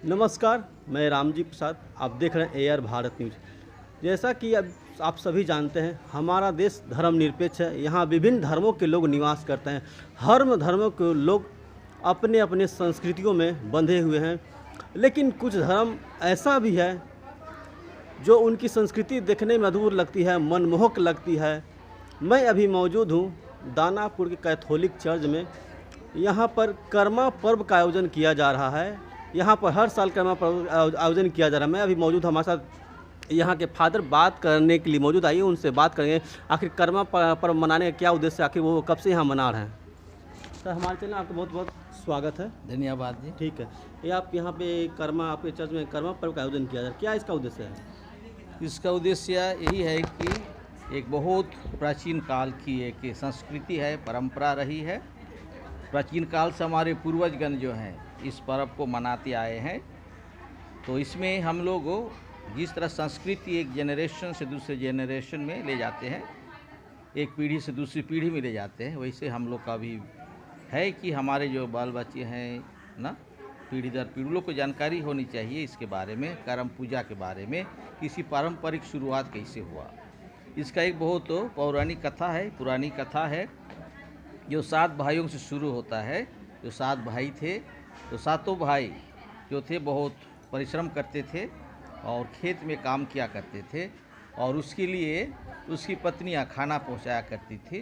नमस्कार, मैं रामजी प्रसाद। आप देख रहे हैं एआर भारत न्यूज़। जैसा कि अब आप सभी जानते हैं, हमारा देश धर्मनिरपेक्ष है। यहाँ विभिन्न धर्मों के लोग निवास करते हैं। हर धर्मों के लोग अपने अपने संस्कृतियों में बंधे हुए हैं, लेकिन कुछ धर्म ऐसा भी है जो उनकी संस्कृति देखने में अधूर लगती है, मनमोहक लगती है। मैं अभी मौजूद हूँ दानापुर के कैथोलिक चर्च में। यहाँ पर कर्मा पर्व का आयोजन किया जा रहा है। यहाँ पर हर साल कर्मा पर्व आयोजन किया जा रहा है। मैं अभी मौजूद, हमारे साथ यहाँ के फादर बात करने के लिए मौजूद। आइए उनसे बात करेंगे, आखिर कर्मा पर्व मनाने का क्या उद्देश्य है, आखिर वो कब से यहाँ मना रहे हैं। सर, हमारे चैनल में आपका बहुत बहुत स्वागत है। धन्यवाद जी। ठीक है, ये आप यहाँ पे कर्मा, आपके चर्च में कर्मा पर्व का आयोजन किया जा रहा है, क्या इसका उद्देश्य है? इसका उद्देश्य यही है कि एक बहुत प्राचीन काल की एक संस्कृति है, परंपरा रही है। प्राचीन काल से हमारे पूर्वजगण जो हैं इस पर्व को मनाते आए हैं। तो इसमें हम लोग जिस तरह संस्कृति एक जनरेशन से दूसरे जनरेशन में ले जाते हैं, एक पीढ़ी से दूसरी पीढ़ी में ले जाते हैं, वैसे हम लोग का भी है कि हमारे जो बाल बच्चे हैं ना, पीढ़ी दर पीढ़ी लोग को जानकारी होनी चाहिए इसके बारे में, करम पूजा के बारे में, किसी पारंपरिक शुरुआत कैसे हुआ। इसका एक बहुत पौराणिक कथा है, पुरानी कथा है, जो 7 भाइयों से शुरू होता है। जो 7 भाई थे, तो सातों भाई जो थे बहुत परिश्रम करते थे और खेत में काम किया करते थे, और उसके लिए उसकी पत्नियां खाना पहुंचाया करती थी।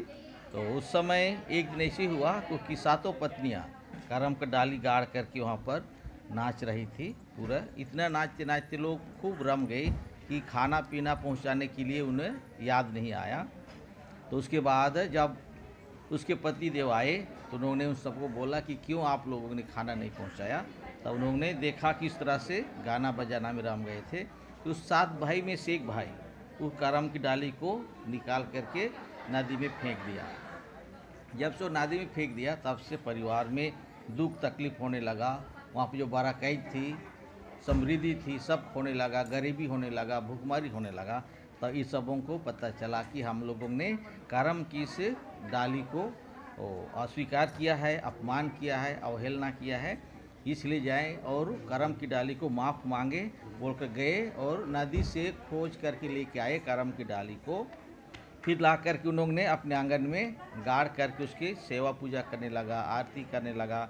तो उस समय एक दिन ऐसे हुआ तो कि सातों पत्नियां करम का डाली गाड़ करके वहाँ पर नाच रही थी। पूरा इतना नाचते नाचते लोग खूब रम गए कि खाना पीना पहुंचाने के लिए उन्हें याद नहीं आया। तो उसके बाद जब उसके पति देव आए तो उन्होंने उन सबको बोला कि क्यों आप लोगों ने खाना नहीं पहुंचाया। तब उन्होंने देखा कि इस तरह से गाना बजाना में रम गए थे। तो उस 7 भाई में से एक भाई उस करम की डाली को निकाल करके नदी में फेंक दिया। जब से नदी में फेंक दिया तब से परिवार में दुख तकलीफ होने लगा। वहाँ पे जो बाराकैद थी, समृद्धि थी, सब होने लगा, गरीबी होने लगा, भूखमरी होने लगा। तब इस सबों को पता चला कि हम लोगों ने करम की इस डाली को अस्वीकार किया है, अपमान किया है, अवहेलना किया है। इसलिए जाएं और करम की डाली को माफ़ मांगे बोल कर गए और नदी से खोज करके लेके आए करम की डाली को। फिर ला करके उन लोगों ने अपने आंगन में गाड़ करके उसकी सेवा पूजा करने लगा, आरती करने लगा।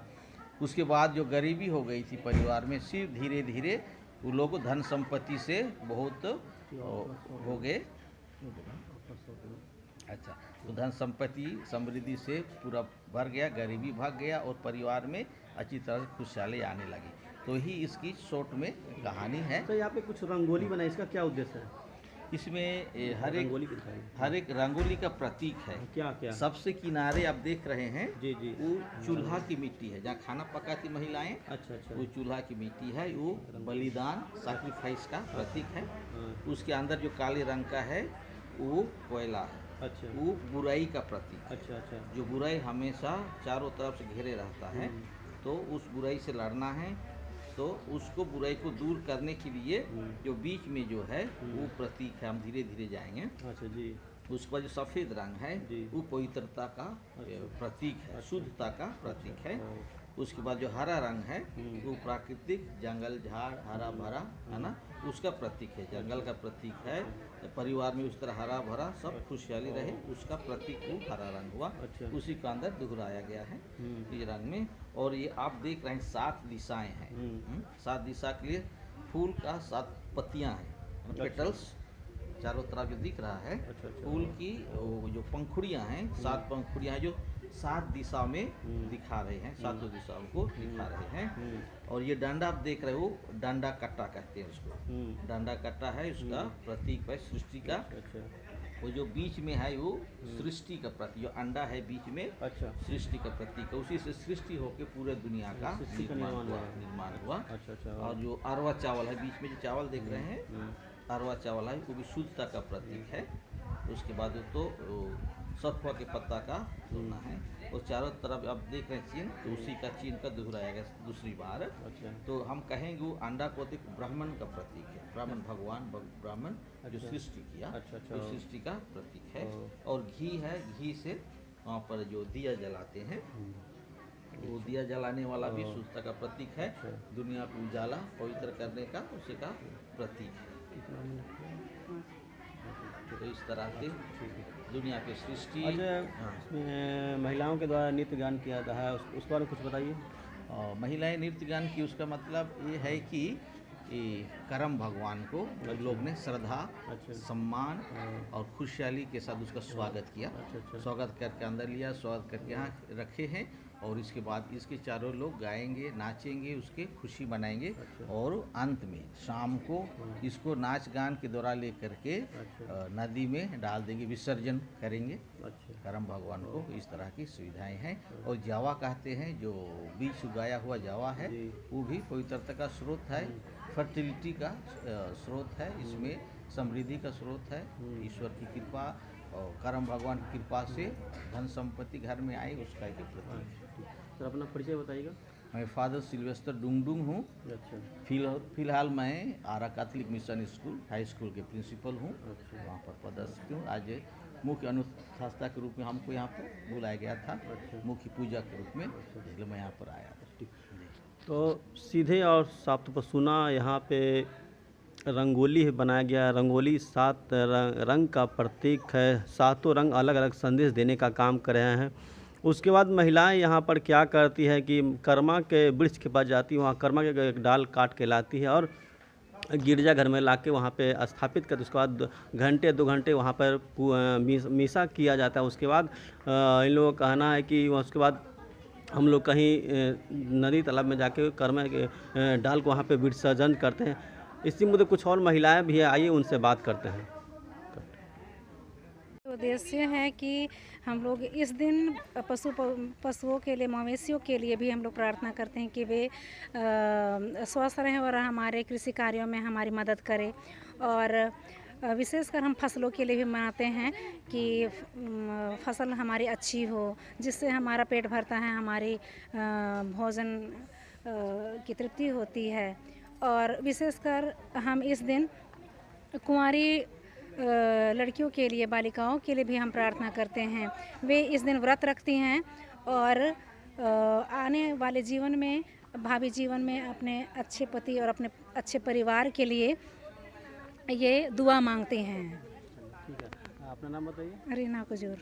उसके बाद जो गरीबी हो गई थी परिवार में, सिर्फ धीरे धीरे वो लोग धन संपत्ति से बहुत हो गए। अच्छा, तो धन संपत्ति समृद्धि से पूरा भर गया, गरीबी भाग गया और परिवार में अच्छी तरह से खुशहाली आने लगी। तो ही इसकी शॉर्ट में कहानी है। तो यहाँ पे कुछ रंगोली बनाई, इसका क्या उद्देश्य है? इसमें हर रंगोली की दिखाई। हर एक रंगोली का प्रतीक है। क्या क्या? सबसे किनारे आप देख रहे हैं, जी जी। वो चूल्हा की मिट्टी है, जहाँ खाना पकाती महिलाएं, अच्छा अच्छा। वो चूल्हा की मिट्टी है। वो बलिदान, सैक्रिफाइस का प्रतीक है। हाँ। उसके अंदर जो काले रंग का है वो कोयला है। अच्छा वो बुराई का प्रतीक है। अच्छा अच्छा। जो बुराई हमेशा चारों तरफ से घेरे रहता है, तो उस बुराई से लड़ना है। तो उसको बुराई को दूर करने के लिए जो बीच में जो है वो प्रतीक है। हम धीरे धीरे जाएंगे। अच्छा जी। उस पर जो सफ़ेद रंग है जी। वो पवित्रता का प्रतीक है, शुद्धता का प्रतीक है। उसके बाद जो हरा रंग है वो प्राकृतिक जंगल झाड़ हरा भरा है ना, उसका प्रतीक है, जंगल का प्रतीक है। परिवार में उस तरह हरा भरा सब खुशहाली रहे, उसका प्रतीक वो हरा रंग हुआ। अच्छा। उसी का अंदर दोहराया गया है इस रंग में। और ये आप देख रहे हैं 7 दिशाएं हैं। 7 दिशा के लिए फूल का 7 पत्तियां हैं, पेटल्स चारों तरफ जो दिख रहा है। अच्छा अच्छा। फूल की वो जो पंखुड़ियां हैं, 7 पंखुड़ियां हैं जो 7 दिशा में दिखा रहे हैं, 7 दिशाओं को दिखा रहे हैं। और ये डंडा आप देख रहे हो, डंडा कट्टा कहते हैं उसको। डंडा कट्टा है, उसका प्रतीक है सृष्टि का। अच्छा वो जो बीच में है वो सृष्टि का प्रतीक, जो अंडा है बीच में अच्छा। सृष्टि का प्रतीक है। उसी से सृष्टि होकर पूरे दुनिया का सृष्टि का निर्माण हुआ। अच्छा अच्छा। और जो अरवा चावल है बीच में, जो चावल देख रहे हैं अरवा चावल है, वो भी शुद्धता का प्रतीक है। उसके बाद तो सतुआ के पत्ता का तुलना है। और चारों तरफ आप देख रहे हैं चिन्ह, तो उसी का चिन्ह का दोहराया गया दूसरी बार। अच्छा। तो हम कहेंगे वो अंडा को एक ब्राह्मण का प्रतीक है, ब्राह्मण भगवान ब्राह्मण जो सृष्टि किया, अच्छा अच्छा। वो सृष्टि का प्रतीक है। और घी है, घी से वहाँ पर जो दिया जलाते हैं वो दिया जलाने वाला भी शुद्धता का प्रतीक है। दुनिया को उजाला पवित्र करने का उसी का प्रतीक है। तो इस तरह से दुनिया की सृष्टि। अच्छा, हाँ। इसमें महिलाओं के द्वारा नृत्य गान किया जाता है, उस बारे में कुछ बताइए। और महिलाएं नृत्य गान की उसका मतलब ये है कि करम भगवान को लोग ने श्रद्धा, अच्छा। सम्मान हाँ। और खुशहाली के साथ उसका स्वागत किया। अच्छा। स्वागत करके अंदर लिया, स्वागत करके यहाँ रखे हैं और इसके बाद इसके चारों लोग गाएंगे, नाचेंगे, उसके खुशी मनाएंगे। अच्छा। और अंत में शाम को इसको नाच गान के द्वारा ले करके अच्छा। नदी में डाल देंगे, विसर्जन करेंगे अच्छा। करम भगवान को। इस तरह की सुविधाएं हैं। और जावा कहते हैं, जो बीज उगाया हुआ जावा है, जी। वो भी पवित्रता का स्रोत है, फर्टिलिटी का स्रोत है, इसमें समृद्धि का स्रोत है। ईश्वर की कृपा और करम भगवान की कृपा से धन संपत्ति घर में आई, उसका एक प्रतीक। सर अपना परिचय बताइएगा। मैं फादर सिल्वेस्टर डुंगडुंग हूँ। अच्छा। फिलहाल मैं Ara catholic mission school high school के प्रिंसिपल हूँ। अच्छा। वहाँ पर पदस्थ हूँ। आज मुख्य अनुष्ठाता के रूप में हमको यहाँ पर बुलाया गया था, अच्छा। मुख्य पूजा के रूप में, इसलिए मैं यहाँ पर आया था। तो सीधे और साफ तौर पर सुना यहाँ पे रंगोली बनाया गया। रंगोली 7 रंग का प्रतीक है। सातों रंग अलग अलग संदेश देने का काम कर रहे हैं। उसके बाद महिलाएं यहाँ पर क्या करती है कि कर्मा के वृक्ष के पास जाती है, वहाँ कर्मा के एक डाल काट के लाती है और गिरजाघर में लाके वहाँ पे स्थापित करते। उसके बाद घंटे 2 घंटे वहाँ पर मीसा किया जाता है। उसके बाद इन लोगों का कहना है कि उसके बाद हम लोग कहीं नदी तालाब में जाके कर्मा के डाल को वहाँ पे विसर्जन करते हैं। इसी मुद्दे कुछ और महिलाएं भी है, आइए उनसे बात करते हैं। उद्देश्य है कि हम लोग इस दिन पशुओं के लिए, मवेशियों के लिए भी हम लोग प्रार्थना करते हैं कि वे स्वस्थ रहें और हमारे कृषि कार्यों में हमारी मदद करें। और विशेषकर हम फसलों के लिए भी मनाते हैं कि फसल हमारी अच्छी हो, जिससे हमारा पेट भरता है, हमारी भोजन की तृप्ति होती है। और विशेषकर हम इस दिन कुंवारी लड़कियों के लिए, बालिकाओं के लिए भी हम प्रार्थना करते हैं। वे इस दिन व्रत रखती हैं और आने वाले जीवन में, भावी जीवन में अपने अच्छे पति और अपने अच्छे परिवार के लिए ये दुआ मांगते हैं। ठीक है, अपना नाम बताइए। रीना कुजूर।